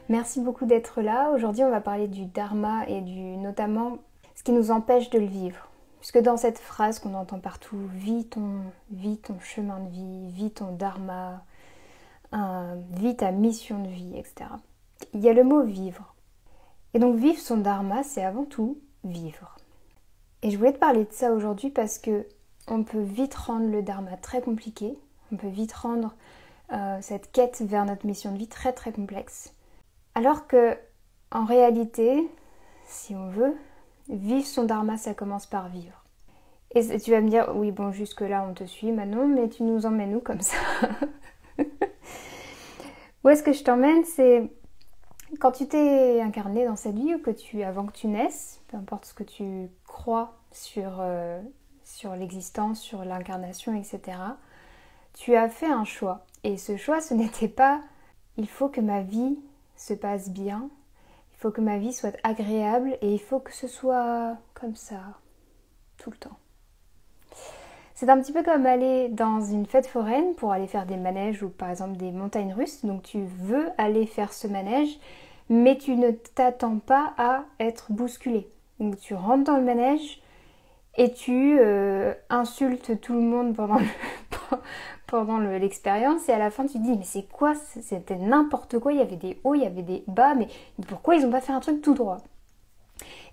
Merci beaucoup d'être là. Aujourd'hui, on va parler du dharma et notamment ce qui nous empêche de le vivre. Puisque dans cette phrase qu'on entend partout, vis ton chemin de vie, vis ton dharma, vis ta mission de vie, etc. Il y a le mot vivre. Et donc vivre son dharma, c'est avant tout vivre. Et je voulais te parler de ça aujourd'hui parce que on peut vite rendre le dharma très compliqué. On peut vite rendre cette quête vers notre mission de vie très très complexe. Alors que, en réalité, si on veut, vivre son dharma, ça commence par vivre. Et tu vas me dire, oui bon, jusque là on te suit Manon, mais tu nous emmènes où comme ça? Où est-ce que je t'emmène? C'est quand tu t'es incarné dans cette vie ou avant que tu naisses, peu importe ce que tu crois sur l'existence, sur l'incarnation, etc. Tu as fait un choix. Et ce choix, ce n'était pas « il faut que ma vie se passe bien, il faut que ma vie soit agréable et il faut que ce soit comme ça, tout le temps ». C'est un petit peu comme aller dans une fête foraine pour aller faire des manèges ou par exemple des montagnes russes. Donc tu veux aller faire ce manège, mais tu ne t'attends pas à être bousculé. Donc tu rentres dans le manège et tu insultes tout le monde pendant l'expérience et à la fin tu te dis mais c'est quoi? C'était n'importe quoi, il y avait des hauts, il y avait des bas, mais pourquoi ils n'ont pas fait un truc tout droit?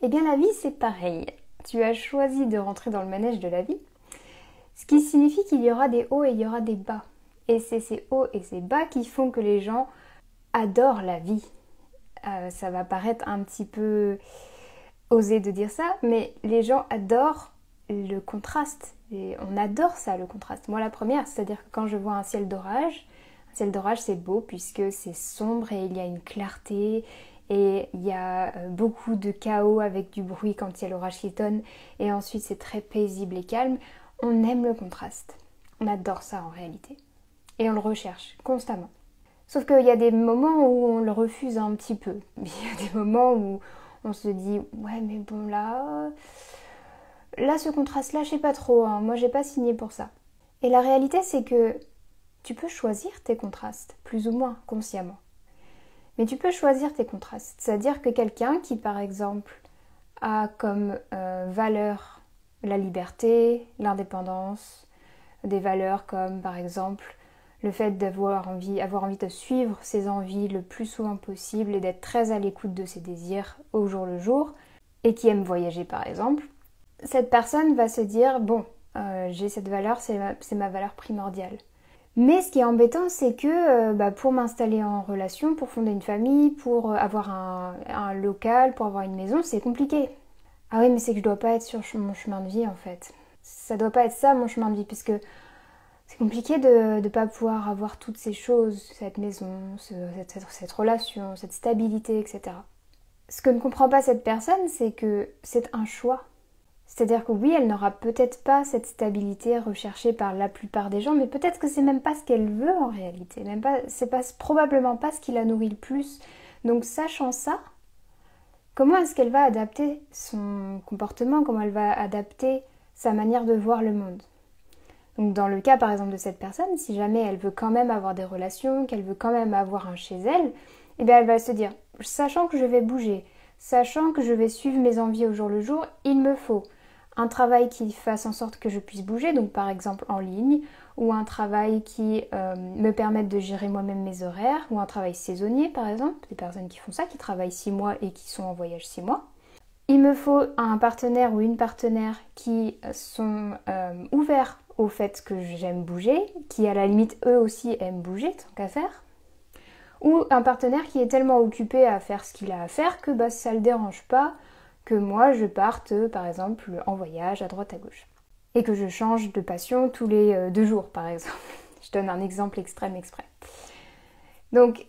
Eh bien la vie c'est pareil. Tu as choisi de rentrer dans le manège de la vie. Ce qui signifie qu'il y aura des hauts et il y aura des bas. Et c'est ces hauts et ces bas qui font que les gens adorent la vie. Ça va paraître un petit peu osé de dire ça, mais les gens adorent le contraste. Et on adore ça, le contraste. Moi la première, c'est-à-dire que quand je vois un ciel d'orage c'est beau puisque c'est sombre et il y a une clarté et il y a beaucoup de chaos avec du bruit quand il y a l'orage qui tonne et ensuite c'est très paisible et calme. On aime le contraste. On adore ça en réalité. Et on le recherche constamment. Sauf qu'il y a des moments où on le refuse un petit peu. Il y a des moments où on se dit « ouais mais bon là ce contraste-là, je sais pas trop, hein. Moi j'ai pas signé pour ça. » Et la réalité c'est que tu peux choisir tes contrastes, plus ou moins consciemment. Mais tu peux choisir tes contrastes. C'est-à-dire que quelqu'un qui par exemple a comme valeur la liberté, l'indépendance, des valeurs comme par exemple le fait d'avoir envie de suivre ses envies le plus souvent possible et d'être très à l'écoute de ses désirs au jour le jour, et qui aime voyager par exemple, cette personne va se dire bon, j'ai cette valeur, c'est ma valeur primordiale. Mais ce qui est embêtant, c'est que pour m'installer en relation, pour fonder une famille, pour avoir un local, pour avoir une maison, c'est compliqué. Ah oui, mais c'est que je dois pas être sur mon chemin de vie en fait. Ça doit pas être ça mon chemin de vie, puisque c'est compliqué de ne pas pouvoir avoir toutes ces choses, cette maison, cette relation, cette stabilité, etc. Ce que ne comprend pas cette personne, c'est que c'est un choix. C'est-à-dire que oui, elle n'aura peut-être pas cette stabilité recherchée par la plupart des gens, mais peut-être que c'est même pas ce qu'elle veut en réalité. C'est probablement pas ce qui la nourrit le plus. Donc sachant ça, comment est-ce qu'elle va adapter son comportement, comment elle va adapter sa manière de voir le monde? Donc dans le cas par exemple de cette personne, si jamais elle veut quand même avoir des relations, qu'elle veut quand même avoir un chez elle, eh bien elle va se dire, sachant que je vais bouger, sachant que je vais suivre mes envies au jour le jour, il me faut un travail qui fasse en sorte que je puisse bouger, donc par exemple en ligne, ou un travail qui me permette de gérer moi-même mes horaires, ou un travail saisonnier par exemple, des personnes qui font ça, qui travaillent 6 mois et qui sont en voyage 6 mois. Il me faut un partenaire ou une partenaire qui sont ouverts au fait que j'aime bouger, qui à la limite eux aussi aiment bouger, tant qu'à faire. Ou un partenaire qui est tellement occupé à faire ce qu'il a à faire que ça ne le dérange pas que moi je parte par exemple en voyage à droite à gauche. Et que je change de passion tous les 2 jours par exemple. Je donne un exemple extrême exprès. Donc,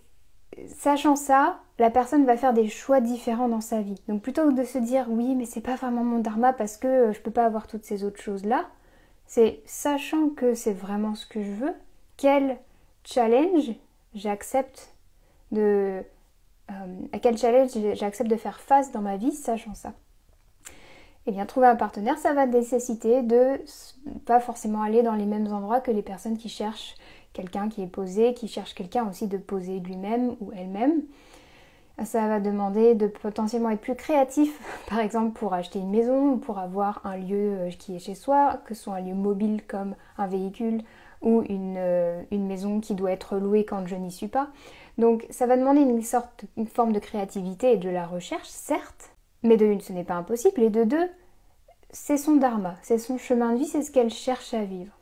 sachant ça, la personne va faire des choix différents dans sa vie. Donc plutôt que de se dire oui mais c'est pas vraiment mon dharma parce que je peux pas avoir toutes ces autres choses là, c'est sachant que c'est vraiment ce que je veux, quel challenge j'accepte à quel challenge j'accepte de faire face dans ma vie, sachant ça. Et bien trouver un partenaire, ça va nécessiter de pas forcément aller dans les mêmes endroits que les personnes qui cherchent quelqu'un qui est posé, qui cherche quelqu'un aussi de posé lui-même ou elle-même. Ça va demander de potentiellement être plus créatif, par exemple pour acheter une maison ou pour avoir un lieu qui est chez soi, que ce soit un lieu mobile comme un véhicule ou une maison qui doit être louée quand je n'y suis pas. Donc ça va demander une forme de créativité et de la recherche, certes, mais de une, ce n'est pas impossible, et de deux, c'est son dharma, c'est son chemin de vie, c'est ce qu'elle cherche à vivre.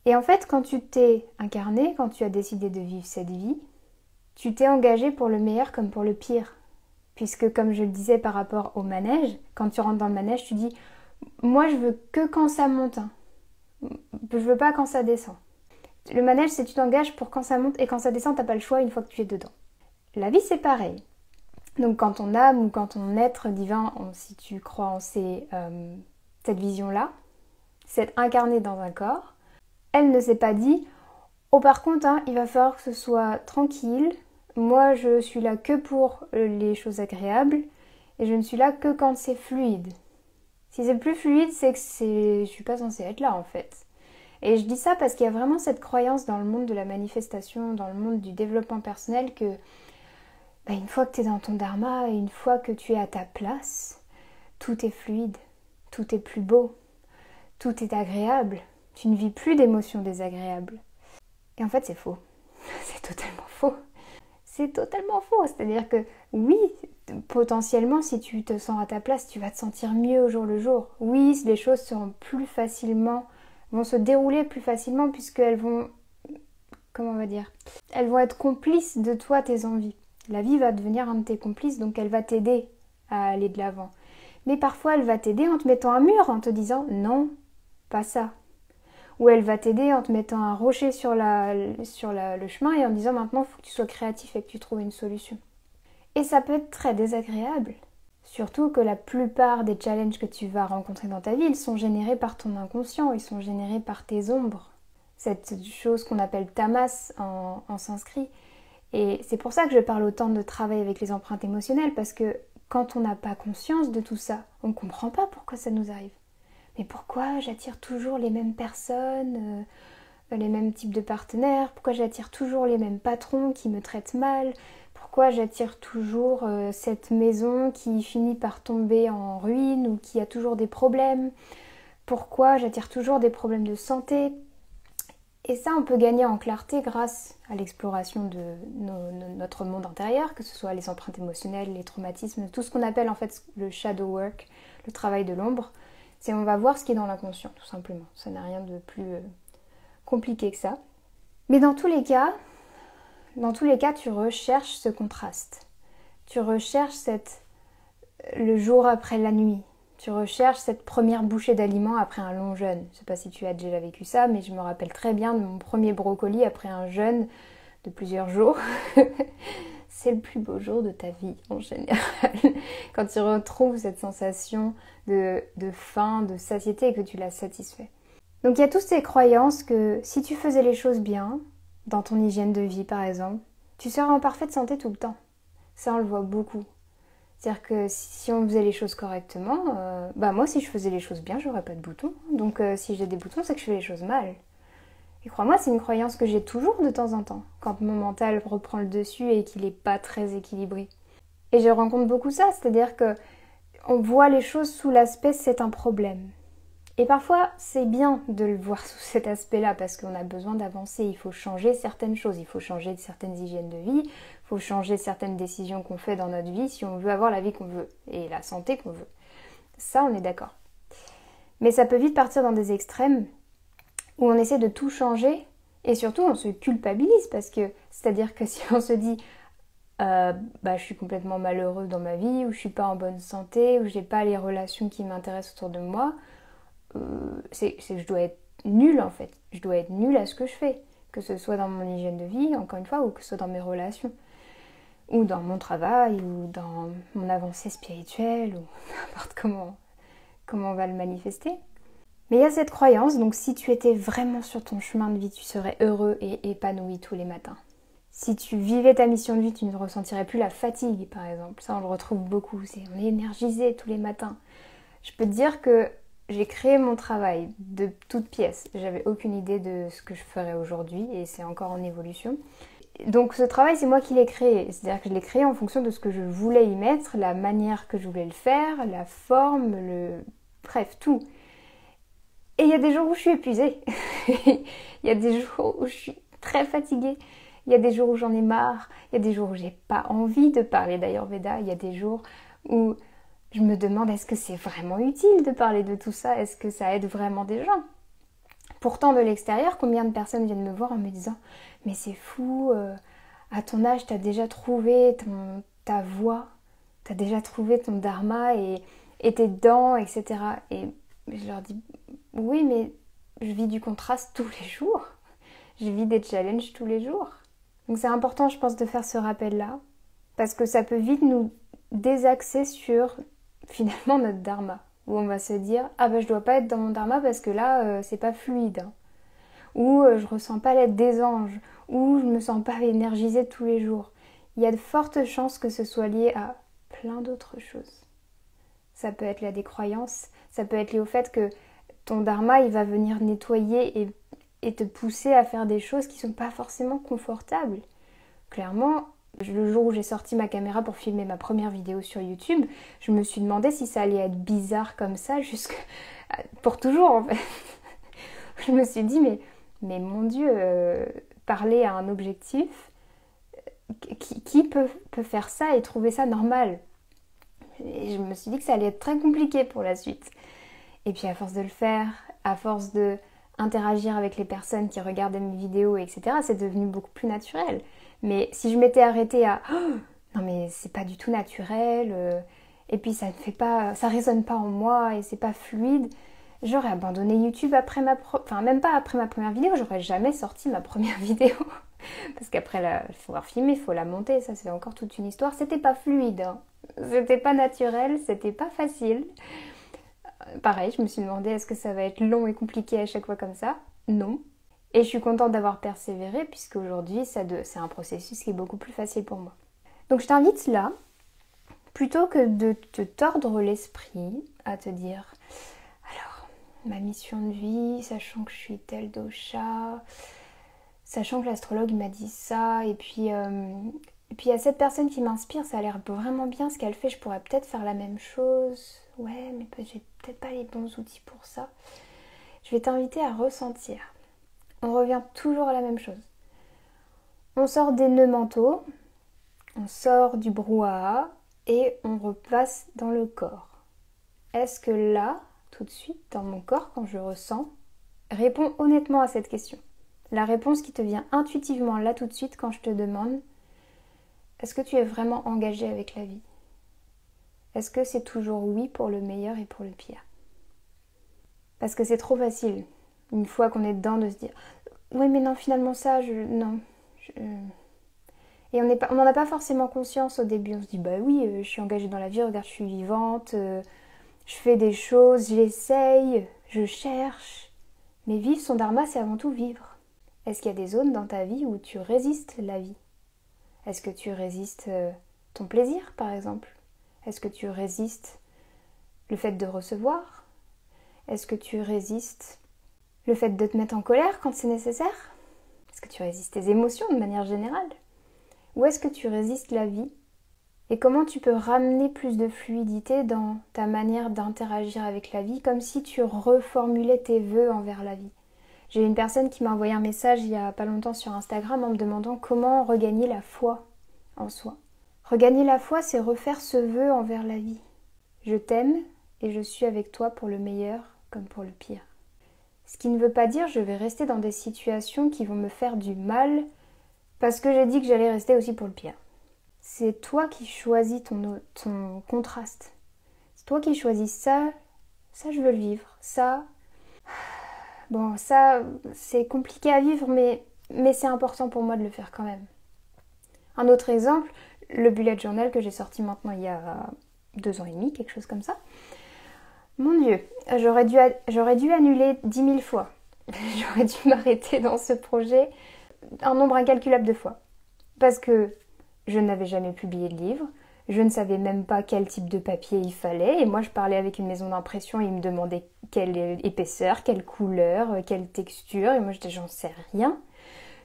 Et en fait, quand tu t'es incarné, quand tu as décidé de vivre cette vie, tu t'es engagé pour le meilleur comme pour le pire. Puisque comme je le disais par rapport au manège, quand tu rentres dans le manège, tu dis « Moi, je veux que quand ça monte. Je veux pas quand ça descend. » Le manège, c'est tu t'engages pour quand ça monte et quand ça descend, t'as pas le choix une fois que tu es dedans. La vie, c'est pareil. Donc quand ton âme ou quand ton être divin, si tu crois en cette vision-là, s'est incarné dans un corps, elle ne s'est pas dit « Oh par contre, il va falloir que ce soit tranquille, moi je suis là que pour les choses agréables et je ne suis là que quand c'est fluide. » Si c'est plus fluide, c'est que je suis pas censée être là en fait. Et je dis ça parce qu'il y a vraiment cette croyance dans le monde de la manifestation, dans le monde du développement personnel que une fois que tu es dans ton dharma et une fois que tu es à ta place, tout est fluide, tout est plus beau, tout est agréable. Tu ne vis plus d'émotions désagréables. Et en fait, c'est faux. C'est totalement faux. C'est totalement faux. C'est-à-dire que oui, potentiellement, si tu te sens à ta place, tu vas te sentir mieux au jour le jour. Oui, les choses vont se dérouler plus facilement puisqu'elles vont, elles vont être complices de toi, tes envies. La vie va devenir un de tes complices, donc elle va t'aider à aller de l'avant. Mais parfois, elle va t'aider en te mettant un mur, en te disant « Non, pas ça ». Ou elle va t'aider en te mettant un rocher sur le chemin et en disant maintenant il faut que tu sois créatif et que tu trouves une solution. Et ça peut être très désagréable. Surtout que la plupart des challenges que tu vas rencontrer dans ta vie, ils sont générés par ton inconscient, ils sont générés par tes ombres. Cette chose qu'on appelle tamas en sanskrit. Et c'est pour ça que je parle autant de travail avec les empreintes émotionnelles, parce que quand on n'a pas conscience de tout ça, on ne comprend pas pourquoi ça nous arrive. Mais pourquoi j'attire toujours les mêmes personnes, les mêmes types de partenaires? Pourquoi j'attire toujours les mêmes patrons qui me traitent mal? Pourquoi j'attire toujours cette maison qui finit par tomber en ruine ou qui a toujours des problèmes? Pourquoi j'attire toujours des problèmes de santé? Et ça, on peut gagner en clarté grâce à l'exploration de notre monde intérieur, que ce soit les empreintes émotionnelles, les traumatismes, tout ce qu'on appelle en fait le shadow work, le travail de l'ombre. C'est on va voir ce qui est dans l'inconscient, tout simplement. Ça n'a rien de plus compliqué que ça. Mais dans tous les cas, tu recherches ce contraste. Tu recherches le jour après la nuit. Tu recherches cette première bouchée d'aliments après un long jeûne. Je ne sais pas si tu as déjà vécu ça, mais je me rappelle très bien de mon premier brocoli après un jeûne de plusieurs jours. C'est le plus beau jour de ta vie en général. Quand tu retrouves cette sensation de faim, de satiété et que tu l'as satisfait. Donc il y a toutes ces croyances que si tu faisais les choses bien, dans ton hygiène de vie par exemple, tu serais en parfaite santé tout le temps. Ça on le voit beaucoup. C'est-à-dire que si on faisait les choses correctement, moi si je faisais les choses bien, j'aurais pas de boutons. Donc si j'ai des boutons, c'est que je fais les choses mal. Et crois-moi, c'est une croyance que j'ai toujours de temps en temps, quand mon mental reprend le dessus et qu'il n'est pas très équilibré. Et je rencontre beaucoup ça, c'est-à-dire que on voit les choses sous l'aspect c'est un problème. Et parfois, c'est bien de le voir sous cet aspect-là, parce qu'on a besoin d'avancer, il faut changer certaines choses, il faut changer certaines hygiènes de vie, il faut changer certaines décisions qu'on fait dans notre vie si on veut avoir la vie qu'on veut, et la santé qu'on veut. Ça, on est d'accord. Mais ça peut vite partir dans des extrêmes, où on essaie de tout changer et surtout on se culpabilise parce que c'est-à-dire que si on se dit je suis complètement malheureux dans ma vie ou je suis pas en bonne santé ou j'ai pas les relations qui m'intéressent autour de moi, c'est que je dois être nulle en fait. Je dois être nulle à ce que je fais, que ce soit dans mon hygiène de vie encore une fois ou que ce soit dans mes relations ou dans mon travail ou dans mon avancée spirituelle ou n'importe comment on va le manifester. Mais il y a cette croyance, donc si tu étais vraiment sur ton chemin de vie, tu serais heureux et épanoui tous les matins. Si tu vivais ta mission de vie, tu ne ressentirais plus la fatigue, par exemple. Ça, on le retrouve beaucoup, on est énergisé tous les matins. Je peux te dire que j'ai créé mon travail de toutes pièces. J'avais aucune idée de ce que je ferais aujourd'hui et c'est encore en évolution. Donc ce travail, c'est moi qui l'ai créé. C'est-à-dire que je l'ai créé en fonction de ce que je voulais y mettre, la manière que je voulais le faire, la forme, bref, tout. Et il y a des jours où je suis épuisée. Il y a des jours où je suis très fatiguée. Il y a des jours où j'en ai marre. Il y a des jours où j'ai pas envie de parler d'Ayurveda. Il y a des jours où je me demande est-ce que c'est vraiment utile de parler de tout ça? Est-ce que ça aide vraiment des gens? Pourtant, de l'extérieur, combien de personnes viennent me voir en me disant « Mais c'est fou, à ton âge, t'as déjà trouvé ta voie, t'as déjà trouvé ton dharma et tes dents, etc. » Et je leur dis « Oui, mais je vis du contraste tous les jours. Je vis des challenges tous les jours. » Donc c'est important, je pense, de faire ce rappel-là, parce que ça peut vite nous désaxer sur, finalement, notre dharma. Où on va se dire « Ah ben je dois pas être dans mon dharma parce que là, c'est pas fluide. Hein. » Ou je ressens pas l'aide des anges. Ou je me sens pas énergisée tous les jours. Il y a de fortes chances que ce soit lié à plein d'autres choses. Ça peut être la décroyance, ça peut être lié au fait que ton dharma, il va venir nettoyer et te pousser à faire des choses qui sont pas forcément confortables. Clairement, le jour où j'ai sorti ma caméra pour filmer ma première vidéo sur YouTube, je me suis demandé si ça allait être bizarre comme ça, pour toujours en fait. Je me suis dit, mais mon Dieu, parler à un objectif, qui peut faire ça et trouver ça normal? Et je me suis dit que ça allait être très compliqué pour la suite. Et puis à force de le faire, à force de interagir avec les personnes qui regardaient mes vidéos, etc., c'est devenu beaucoup plus naturel. Mais si je m'étais arrêtée à oh, non mais c'est pas du tout naturel, et puis ça ne fait pas, ça résonne pas en moi et c'est pas fluide, j'aurais abandonné YouTube après même pas après ma première vidéo, j'aurais jamais sorti ma première vidéo. Parce qu'après, il faut filmer, il faut la monter, ça c'est encore toute une histoire. C'était pas fluide, hein. C'était pas naturel, c'était pas facile. Pareil, je me suis demandé est-ce que ça va être long et compliqué à chaque fois comme ça? Non. Et je suis contente d'avoir persévéré puisque aujourd'hui c'est un processus qui est beaucoup plus facile pour moi. Donc je t'invite là, plutôt que de te tordre l'esprit à te dire alors, ma mission de vie, sachant que je suis tel dosha, sachant que l'astrologue m'a dit ça, et puis il y a cette personne qui m'inspire, ça a l'air vraiment bien ce qu'elle fait, je pourrais peut-être faire la même chose. Ouais, mais j'ai peut-être pas les bons outils pour ça. Je vais t'inviter à ressentir. On revient toujours à la même chose. On sort des nœuds mentaux, on sort du brouhaha et on repasse dans le corps. Est-ce que là, tout de suite, dans mon corps, quand je ressens, réponds honnêtement à cette question. La réponse qui te vient intuitivement là tout de suite quand je te demande est-ce que tu es vraiment engagé avec la vie? Est-ce que c'est toujours oui pour le meilleur et pour le pire? Parce que c'est trop facile, une fois qu'on est dedans, de se dire oui mais non finalement ça, non. Et on n'en a pas forcément conscience au début, on se dit bah oui, je suis engagée dans la vie, regarde je suis vivante, je fais des choses, j'essaye, je cherche. Mais vivre son dharma c'est avant tout vivre. Est-ce qu'il y a des zones dans ta vie où tu résistes la vie? Est-ce que tu résistes ton plaisir, par exemple? Est-ce que tu résistes le fait de recevoir? Est-ce que tu résistes le fait de te mettre en colère quand c'est nécessaire? Est-ce que tu résistes tes émotions de manière générale? Ou est-ce que tu résistes la vie? Et comment tu peux ramener plus de fluidité dans ta manière d'interagir avec la vie, comme si tu reformulais tes vœux envers la vie? J'ai une personne qui m'a envoyé un message il y a pas longtemps sur Instagram en me demandant comment regagner la foi en soi. Regagner la foi, c'est refaire ce vœu envers la vie. Je t'aime et je suis avec toi pour le meilleur comme pour le pire. Ce qui ne veut pas dire je vais rester dans des situations qui vont me faire du mal parce que j'ai dit que j'allais rester aussi pour le pire. C'est toi qui choisis ton contraste. C'est toi qui choisis ça je veux le vivre, ça... Bon, ça, c'est compliqué à vivre, mais c'est important pour moi de le faire quand même. Un autre exemple, le bullet journal que j'ai sorti maintenant il y a 2 ans et demi, quelque chose comme ça. Mon Dieu, j'aurais dû annuler 10 000 fois. J'aurais dû m'arrêter dans ce projet un nombre incalculable de fois. Parce que je n'avais jamais publié de livre, je ne savais même pas quel type de papier il fallait, et moi je parlais avec une maison d'impression et ils me demandaient quelle épaisseur, quelle couleur, quelle texture, et moi j'en sais rien.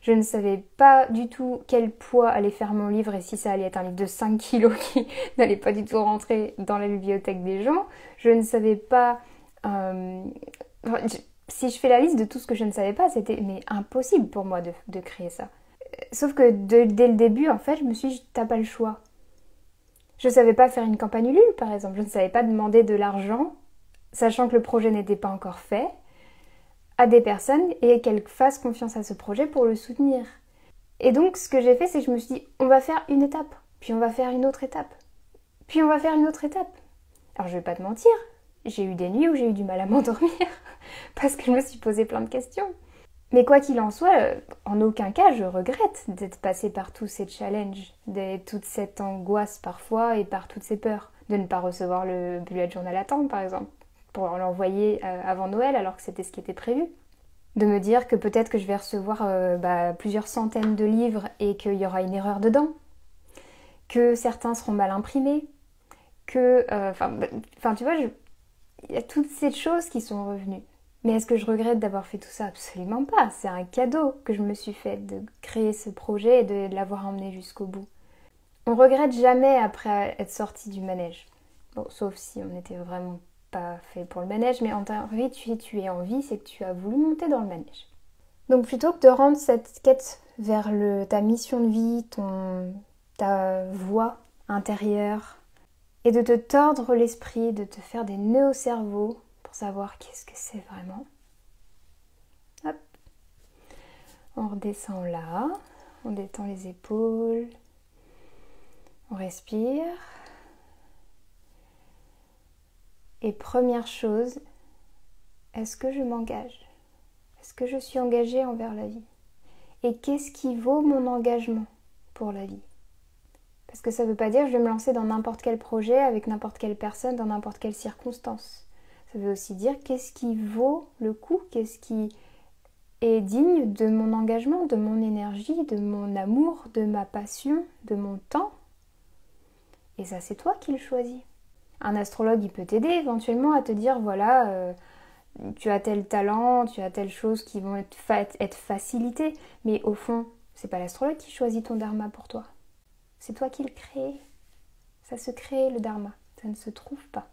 Je ne savais pas du tout quel poids allait faire mon livre et si ça allait être un livre de 5 kilos qui n'allait pas du tout rentrer dans la bibliothèque des gens. Je ne savais pas... si je fais la liste de tout ce que je ne savais pas, c'était impossible pour moi de créer ça. Sauf que dès le début, en fait, je me suis dit, t'as pas le choix. Je ne savais pas faire une campagne Ulule, par exemple. Je ne savais pas demander de l'argent, sachant que le projet n'était pas encore fait, à des personnes et qu'elles fassent confiance à ce projet pour le soutenir. Et donc, ce que j'ai fait, c'est que je me suis dit, on va faire une étape, puis on va faire une autre étape, puis on va faire une autre étape. Alors, je vais pas te mentir, j'ai eu des nuits où j'ai eu du mal à m'endormir, parce que je me suis posé plein de questions. Mais quoi qu'il en soit, en aucun cas, je regrette d'être passée par tous ces challenges, toute cette angoisse parfois et par toutes ces peurs. De ne pas recevoir le bullet journal à temps, par exemple, pour l'envoyer avant Noël alors que c'était ce qui était prévu. De me dire que peut-être que je vais recevoir plusieurs centaines de livres et qu'il y aura une erreur dedans, que certains seront mal imprimés, que... tu vois, il y a toutes ces choses qui sont revenues. Mais est-ce que je regrette d'avoir fait tout ça? Absolument pas. C'est un cadeau que je me suis fait de créer ce projet et de l'avoir emmené jusqu'au bout. On regrette jamais après être sorti du manège. Bon, sauf si on n'était vraiment pas fait pour le manège, mais en théorie, tu es en vie, c'est que tu as voulu monter dans le manège. Donc plutôt que de rendre cette quête vers ta mission de vie, ta voie intérieure, et de te tordre l'esprit, de te faire des nœuds au cerveau, savoir qu'est-ce que c'est vraiment. Hop. On redescend là, on détend les épaules, on respire. Et première chose, est-ce que je m'engage? Est-ce que je suis engagée envers la vie? Et qu'est-ce qui vaut mon engagement pour la vie? Parce que ça ne veut pas dire que je vais me lancer dans n'importe quel projet, avec n'importe quelle personne, dans n'importe quelle circonstance. Ça veut aussi dire qu'est-ce qui vaut le coup, qu'est-ce qui est digne de mon engagement, de mon énergie, de mon amour, de ma passion, de mon temps. Et ça, c'est toi qui le choisis. Un astrologue, il peut t'aider éventuellement à te dire, voilà, tu as tel talent, tu as telle chose qui vont être facilitées. Mais au fond, c'est pas l'astrologue qui choisit ton dharma pour toi. C'est toi qui le crée. Ça se crée, le dharma. Ça ne se trouve pas.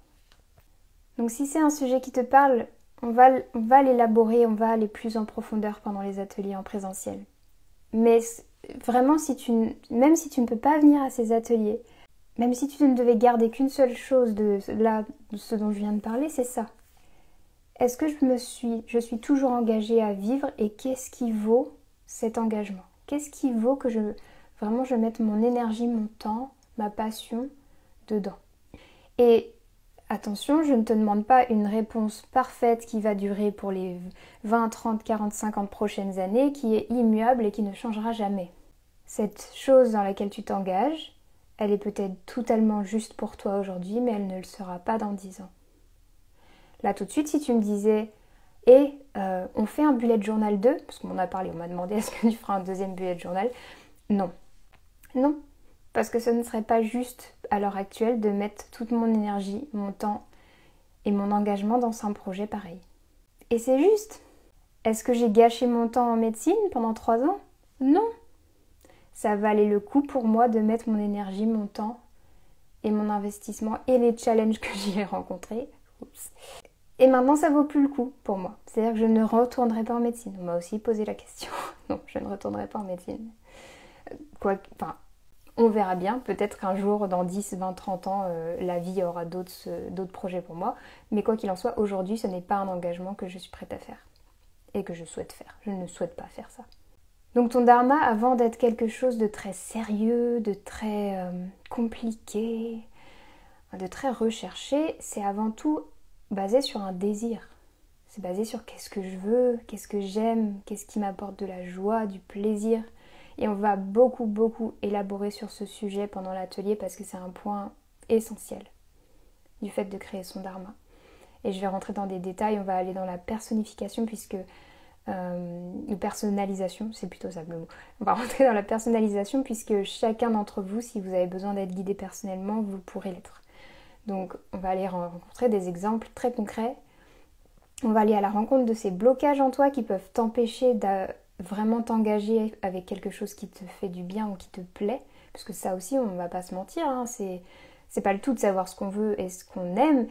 Donc si c'est un sujet qui te parle, on va l'élaborer, on va aller plus en profondeur pendant les ateliers en présentiel. Mais vraiment, même si tu ne peux pas venir à ces ateliers, même si tu ne devais garder qu'une seule chose de ce dont je viens de parler, c'est ça. Est-ce que je suis toujours engagée à vivre et qu'est-ce qui vaut cet engagement? Qu'est-ce qui vaut que je mette mon énergie, mon temps, ma passion dedans? Et attention, je ne te demande pas une réponse parfaite qui va durer pour les 20, 30, 40, 50 prochaines années, qui est immuable et qui ne changera jamais. Cette chose dans laquelle tu t'engages, elle est peut-être totalement juste pour toi aujourd'hui, mais elle ne le sera pas dans 10 ans. Là tout de suite, si tu me disais « on fait un bullet journal 2 », parce qu'on en a parlé, on m'a demandé « est-ce que tu feras un deuxième bullet journal ?» Non. Non. Parce que ce ne serait pas juste à l'heure actuelle de mettre toute mon énergie, mon temps et mon engagement dans un projet pareil. Et c'est juste. Est-ce que j'ai gâché mon temps en médecine pendant 3 ans? Non. Ça valait le coup pour moi de mettre mon énergie, mon temps et mon investissement et les challenges que j'y ai rencontrés. Oups. Et maintenant, ça vaut plus le coup pour moi. C'est-à-dire que je ne retournerai pas en médecine. On m'a aussi posé la question. Non, je ne retournerai pas en médecine. On verra bien, peut-être qu'un jour, dans 10, 20, 30 ans, la vie aura d'autres projets pour moi. Mais quoi qu'il en soit, aujourd'hui, ce n'est pas un engagement que je suis prête à faire. Et que je souhaite faire. Je ne souhaite pas faire ça. Donc ton dharma, avant d'être quelque chose de très sérieux, de très compliqué, de très recherché, c'est avant tout basé sur un désir. C'est basé sur qu'est-ce que je veux, qu'est-ce que j'aime, qu'est-ce qui m'apporte de la joie, du plaisir. Et on va beaucoup élaborer sur ce sujet pendant l'atelier parce que c'est un point essentiel du fait de créer son dharma. Et je vais rentrer dans des détails, on va aller dans la personnification puisque... personnalisation, c'est plutôt ça le mot. On va rentrer dans la personnalisation puisque chacun d'entre vous, si vous avez besoin d'être guidé personnellement, vous pourrez l'être. Donc on va aller rencontrer des exemples très concrets. On va aller à la rencontre de ces blocages en toi qui peuvent t'empêcher vraiment t'engager avec quelque chose qui te fait du bien ou qui te plaît, parce que ça aussi, on va pas se mentir, hein, c'est pas le tout de savoir ce qu'on veut et ce qu'on aime,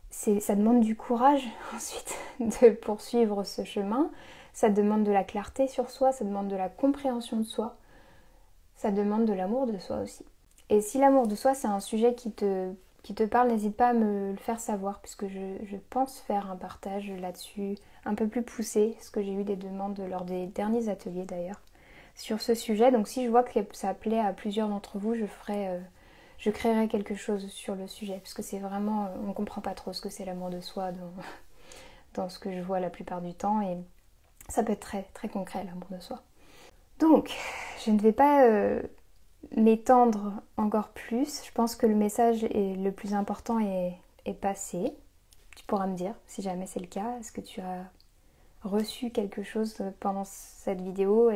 ça demande du courage ensuite de poursuivre ce chemin, ça demande de la clarté sur soi, ça demande de la compréhension de soi, ça demande de l'amour de soi aussi. Et si l'amour de soi c'est un sujet qui te parle, n'hésite pas à me le faire savoir, puisque je pense faire un partage là-dessus un peu plus poussé, parce que j'ai eu des demandes lors des derniers ateliers d'ailleurs, sur ce sujet. Donc si je vois que ça plaît à plusieurs d'entre vous, je créerai quelque chose sur le sujet, parce que c'est vraiment, on ne comprend pas trop ce que c'est l'amour de soi dans ce que je vois la plupart du temps, et ça peut être très, très concret l'amour de soi. Donc, je ne vais pas m'étendre encore plus. Je pense que le message le plus important est passé. Tu pourras me dire si jamais c'est le cas. Est-ce que tu as reçu quelque chose pendant cette vidéo?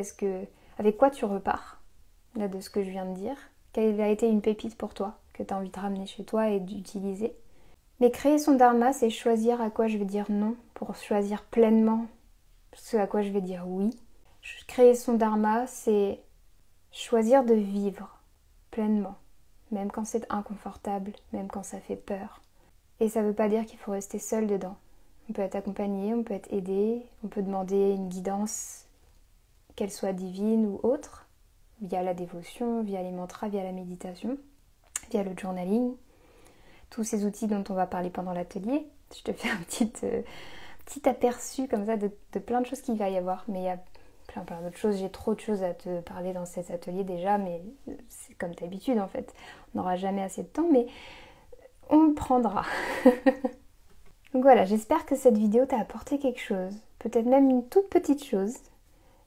Avec quoi tu repars là de ce que je viens de dire? Quelle a été une pépite pour toi que tu as envie de ramener chez toi et d'utiliser? Mais créer son dharma, c'est choisir à quoi je vais dire non pour choisir pleinement ce à quoi je vais dire oui. Créer son dharma, c'est choisir de vivre pleinement, même quand c'est inconfortable, même quand ça fait peur. Et ça ne veut pas dire qu'il faut rester seul dedans. On peut être accompagné, on peut être aidé, on peut demander une guidance, qu'elle soit divine ou autre, via la dévotion, via les mantras, via la méditation, via le journaling, tous ces outils dont on va parler pendant l'atelier. Je te fais un petit aperçu comme ça de plein de choses qu'il va y avoir, mais il y a plein d'autres choses. J'ai trop de choses à te parler dans cet atelier déjà, mais c'est comme d'habitude en fait. On n'aura jamais assez de temps, mais on prendra. Donc voilà, j'espère que cette vidéo t'a apporté quelque chose, peut-être même une toute petite chose,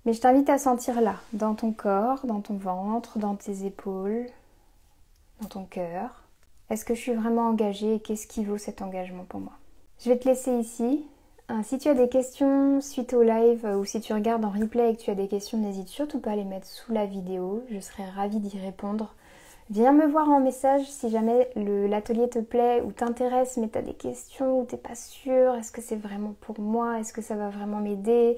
mais je t'invite à sentir là, dans ton corps, dans ton ventre, dans tes épaules, dans ton cœur. Est-ce que je suis vraiment engagée et qu'est-ce qui vaut cet engagement pour moi? Je vais te laisser ici. Si tu as des questions suite au live ou si tu regardes en replay et que tu as des questions, n'hésite surtout pas à les mettre sous la vidéo. Je serai ravie d'y répondre. Viens me voir en message si jamais l'atelier te plaît ou t'intéresse, mais tu as des questions ou tu n'es pas sûre. Est-ce que c'est vraiment pour moi? Est-ce que ça va vraiment m'aider?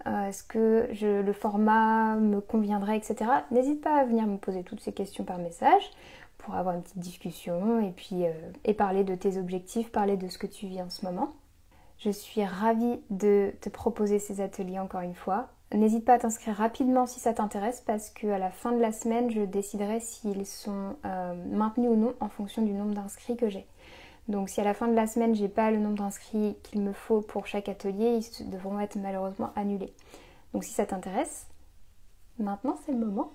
Est-ce que le format me conviendrait, etc. N'hésite pas à venir me poser toutes ces questions par message pour avoir une petite discussion et puis parler de tes objectifs, parler de ce que tu vis en ce moment. Je suis ravie de te proposer ces ateliers encore une fois. N'hésite pas à t'inscrire rapidement si ça t'intéresse parce qu'à la fin de la semaine, je déciderai s'ils sont maintenus ou non en fonction du nombre d'inscrits que j'ai. Donc si à la fin de la semaine, j'ai pas le nombre d'inscrits qu'il me faut pour chaque atelier, ils devront être malheureusement annulés. Donc si ça t'intéresse, maintenant c'est le moment.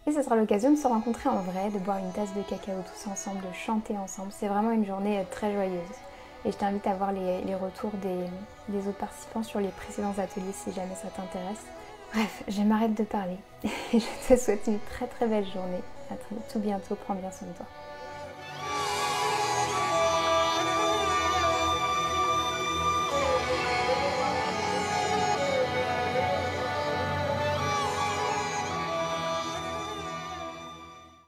Et ce sera l'occasion de se rencontrer en vrai, de boire une tasse de cacao tous ensemble, de chanter ensemble. C'est vraiment une journée très joyeuse. Et je t'invite à voir les retours des autres participants sur les précédents ateliers si jamais ça t'intéresse. Bref, je m'arrête de parler. Et je te souhaite une très très belle journée. À tout bientôt, prends bien soin de toi.